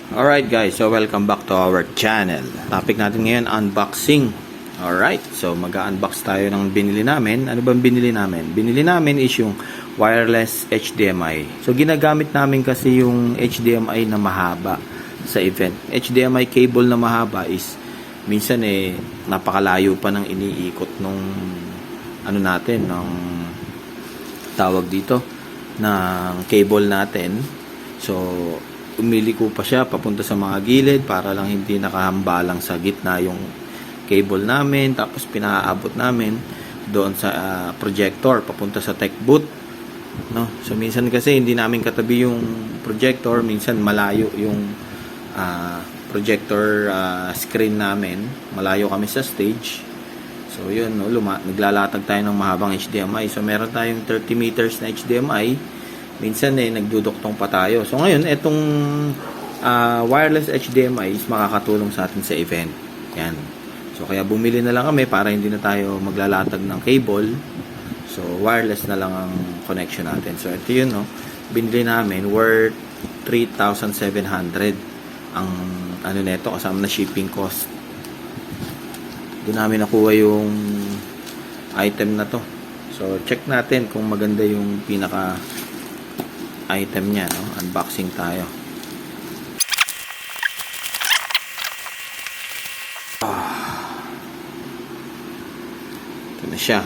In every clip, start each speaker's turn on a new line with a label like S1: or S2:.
S1: Alright guys, so welcome back to our channel. Topic natin ngayon, unboxing. Alright, so mag-unbox tayo ng binili namin. Ano bang binili namin? Binili namin is yung wireless HDMI. So ginagamit namin kasi yung HDMI na mahaba sa event. HDMI cable na mahaba is minsan napakalayo pa ng iniikot nung ano natin, ng tawag dito, ng cable natin. So umiliko pa siya papunta sa mga gilid para lang hindi nakahambalang sa gitna yung cable namin, tapos pinaabot namin doon sa projector papunta sa tech booth, no? So minsan kasi hindi namin katabi yung projector, minsan malayo yung projector screen namin, malayo kami sa stage. So yun, no, naglalatag tayo ng mahabang HDMI. So meron tayong 30 meters na HDMI. Minsan nagduduktong pa tayo. So ngayon, itong wireless HDMI is makakatulong sa atin sa event. Yan. So kaya bumili na lang kami para hindi na tayo maglalatag ng cable. So wireless na lang ang connection natin. So ito yun, no. Binili namin worth 3,700 ang ano neto, kasama na shipping cost. Doon namin nakuha yung item na to. So check natin kung maganda yung pinaka item niya, no? Unboxing tayo. Ito na siya.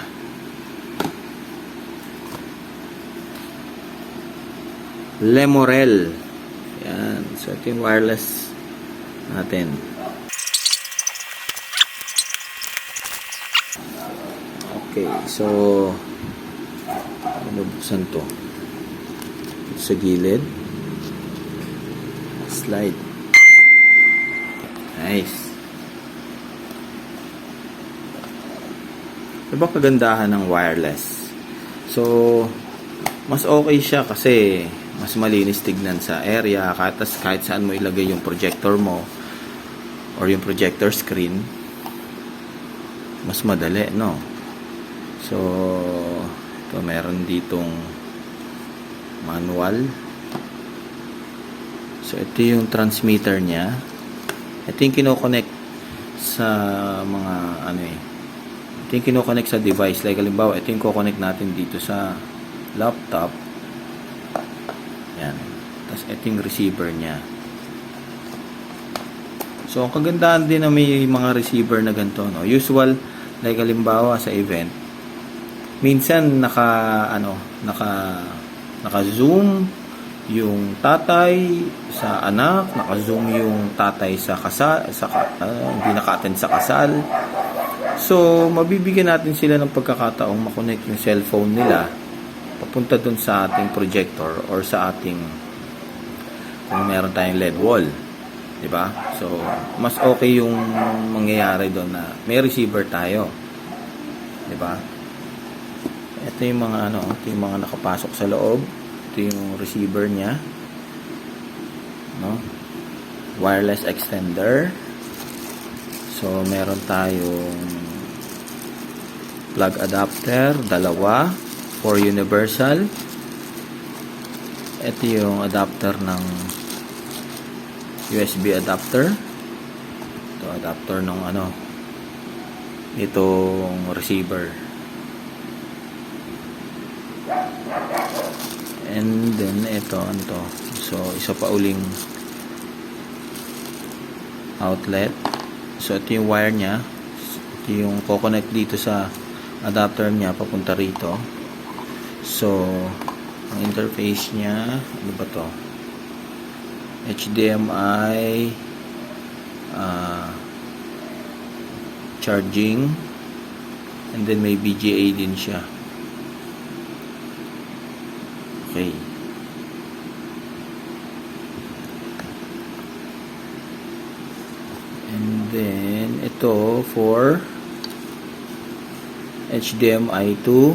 S1: Lemorel. Yan. So ito yung wireless natin. Okay. So buksan to sa gilid, slide. Nice. Diba kagandahan ng wireless? So mas okay siya kasi mas malinis tignan sa area, kahit saan mo ilagay yung projector mo or yung projector screen, mas madali, no? So ito, meron ditong manual. So ito yung transmitter niya. Ito yung kino-connect sa mga ito yung kino-connect sa device. Like halimbawa, ito yung ko-connect natin dito sa laptop. Yan. Tapos ito yung receiver niya. So ang kagandahan din na may mga receiver na ganito, no? Usual, like halimbawa sa event, minsan naka-zoom yung tatay sa anak, naka-zoom yung tatay sa kasal, hindi naka-attend sa kasal. So, mabibigyan natin sila ng pagkakataong makonect yung cellphone nila papunta dun sa ating projector or sa ating, kung meron tayong LED wall. Diba? So, mas okay yung mangyayari doon na may receiver tayo. Diba? Ito yung mga ito yung mga nakapasok sa loob. Ito yung receiver niya, no? Wireless extender. So meron tayong plug adapter, dalawa, for universal. Ito yung adapter ng USB adapter. Ito adapter ng itong receiver. And then ito, so isa pa uling outlet. So ito yung wire niya. Ito yung ko-connect dito sa adapter niya papunta rito. So ang interface niya, ano ba to? HDMI charging, and then may VGA din siya. Okay. And then ito for HDMI to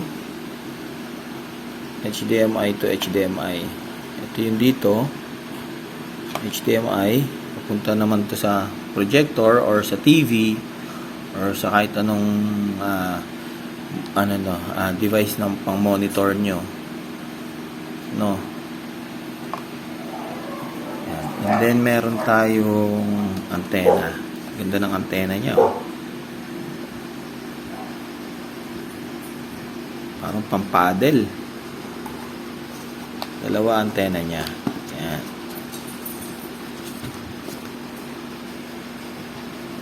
S1: HDMI. Ito yung dito, HDMI, papunta naman to sa projector or sa TV or sa kahit anong device ng pang monitor nyo, no? And then meron tayong antena. Ganda ng antena niya, oh. Parang pampadel. Dalawa antena niya. Yan.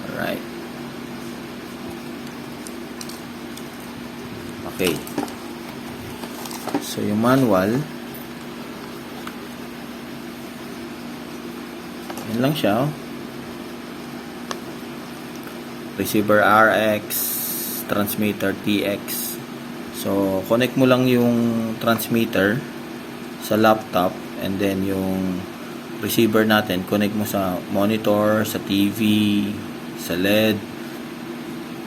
S1: Alright. Okay. So, yung manual, yan lang siya, oh. Receiver RX, transmitter TX. So, connect mo lang yung transmitter sa laptop, and then yung receiver natin, connect mo sa monitor, sa TV, sa LED,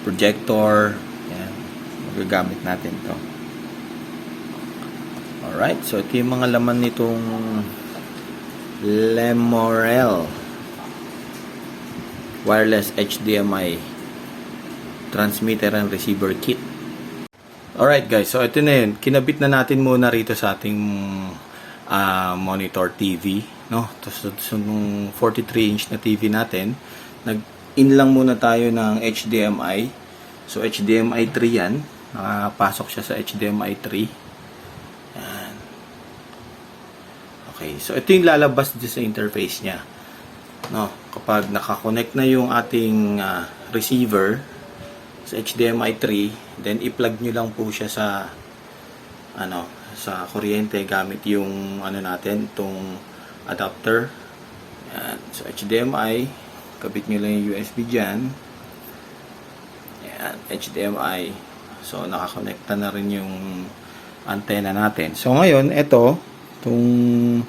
S1: projector. Yan. Magagamit natin to. Alright, so ito yung mga laman nitong Lemorel wireless HDMI transmitter and receiver kit. Alright guys, so ito na yun. Kinabit na natin muna rito sa ating monitor TV, no? So nung 43-inch na TV natin, nag-in lang muna tayo ng HDMI. So HDMI 3 yan. Nakapasok siya sa HDMI 3. Yan. Okay, so ito yung lalabas dito sa interface niya. No, kapag nakakonect na yung ating receiver sa HDMI 3, then i-plug nyo lang po siya sa sa kuryente gamit yung natin, itong adapter. Yan. So HDMI, kabit nyo lang yung USB dyan. Yan, HDMI. So nakakonekta na rin yung antenna natin. So ngayon, itong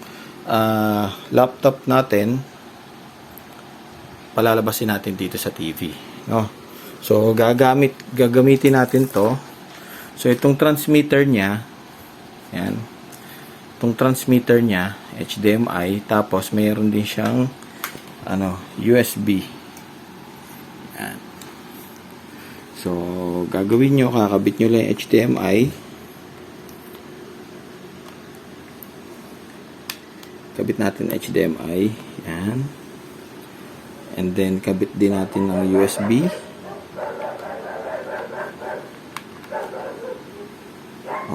S1: laptop natin, palalabasin natin dito sa TV, no? So gagamitin natin to. So itong transmitter niya, yan. Itong transmitter niya, HDMI, tapos mayroon din siyang USB. Yan. So gagawin nyo, kakabit nyo lang yung HDMI. Kabit natin HDMI, yan. And then kabit din natin ng USB.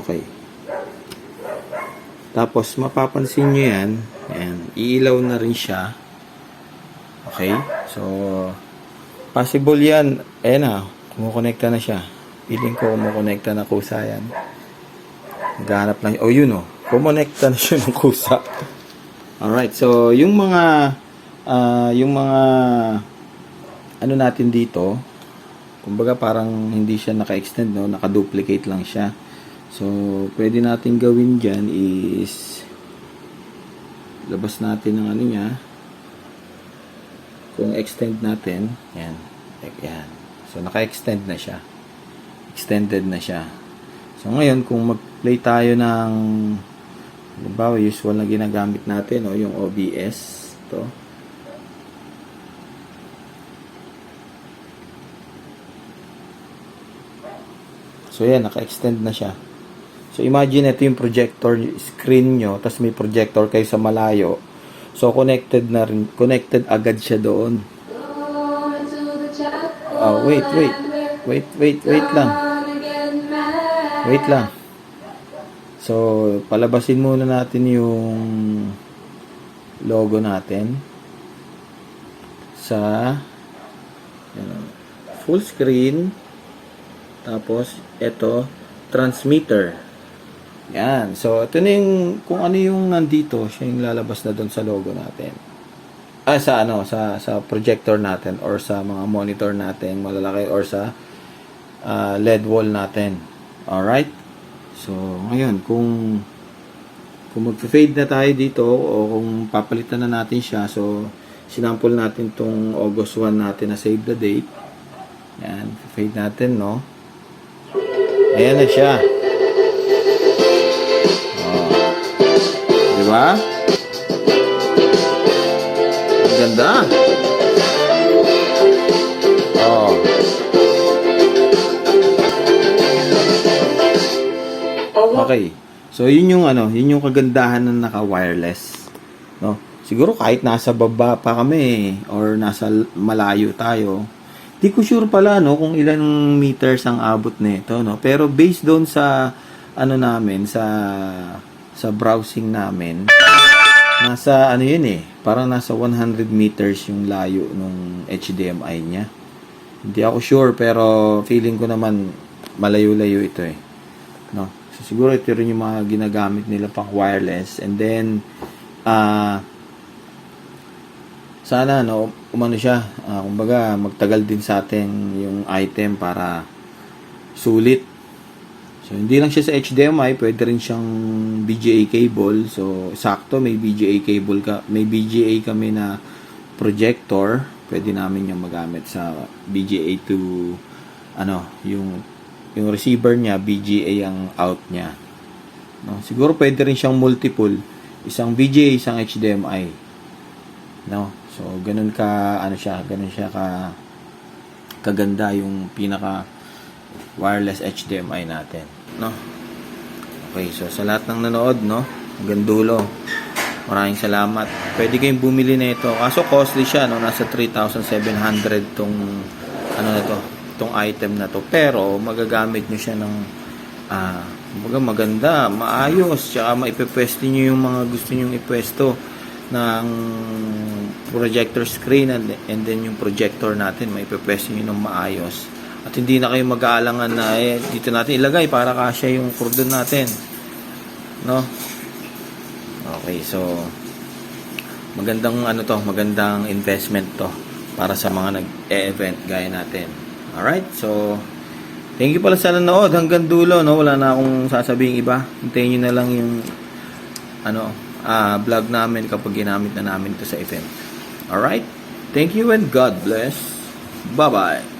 S1: Okay. Tapos mapapansin nyo yan, iilaw na rin siya. Okay. So possible yan. Na, kumukonekta na siya. Piling ko kumukonekta na kusa yan. Maghanap lang. Yun o. Kumonekta na siya ng kusa. Alright. So yung mga natin dito, kumbaga parang hindi siya naka-extend, no? Naka-duplicate lang siya. So, pwede natin gawin dyan is labas natin ng niya. Kung extend natin, yan. Yan. So, naka-extend na siya. Extended na siya. So, ngayon, kung mag-play tayo ng halimbawa, usual na ginagamit natin, no? Yung OBS. Ito. So, yan. Naka-extend na siya. So, imagine ito yung projector screen nyo, tapos may projector kayo sa malayo. So, connected na rin. Connected agad siya doon. Wait lang. Wait lang. So, palabasin muna natin yung logo natin sa full screen. Tapos, ito, transmitter. Yan. So, ito na yung, kung ano yung nandito, siya yung lalabas na doon sa logo natin. Sa projector natin or sa mga monitor natin, malalaki, or sa LED wall natin. Alright? So, ngayon, kung mag-fade na tayo dito o kung papalitan na natin siya, so, sinample natin tong August 1 natin na save the date. Yan. Fade natin, no? Ayan na siya. Diba? Ang ganda. Okay. So yun yung yun yung kagandahan ng naka-wireless, no? Siguro kahit nasa baba pa kami or nasa malayo tayo. Di ko sure pala no kung ilang meters ang abot nito no. Pero based doon sa ano namin sa browsing namin, nasa ano yun parang nasa 100 meters yung layo nung HDMI niya. Hindi ako sure pero feeling ko naman malayo-layo ito no. So siguro ito rin yung mga ginagamit nila pang wireless, and then sana no umano siya, kumbaga magtagal din sa atin yung item para sulit. So hindi lang siya sa HDMI, pwede rin siyang VGA cable. So sakto may VGA cable may VGA kami na projector, pwede namin yung magamit sa VGA to yung receiver niya, VGA ang out niya. No, siguro pwede rin siyang multiple, isang VGA, isang HDMI. No. So, ganun siya kaganda yung pinaka wireless HDMI natin, no? Okay, so sa lahat ng nanood, no, hanggang dulo, maraming salamat. Pwede kayong bumili nito. Kaso costly siya, no, nasa 3,700 tong tong item na to. Pero magagamit niyo siya ng maganda, maayos, tsaka maipepwesto niyo yung mga gusto niyo ipwesto ng projector screen, and then yung projector natin maipepwesto nyo ng maayos, at hindi na kayo mag-aalangan na dito natin ilagay para kasya yung cordon natin, no? Okay, so magandang magandang investment to para sa mga nag-e-event gaya natin. Alright, so thank you pala sa nanood hanggang dulo, no? Wala na akong sasabihin iba. Hintayin nyo na lang yung vlog namin kapag ginamit na namin ito sa event. Alright? Thank you and God bless. Bye-bye.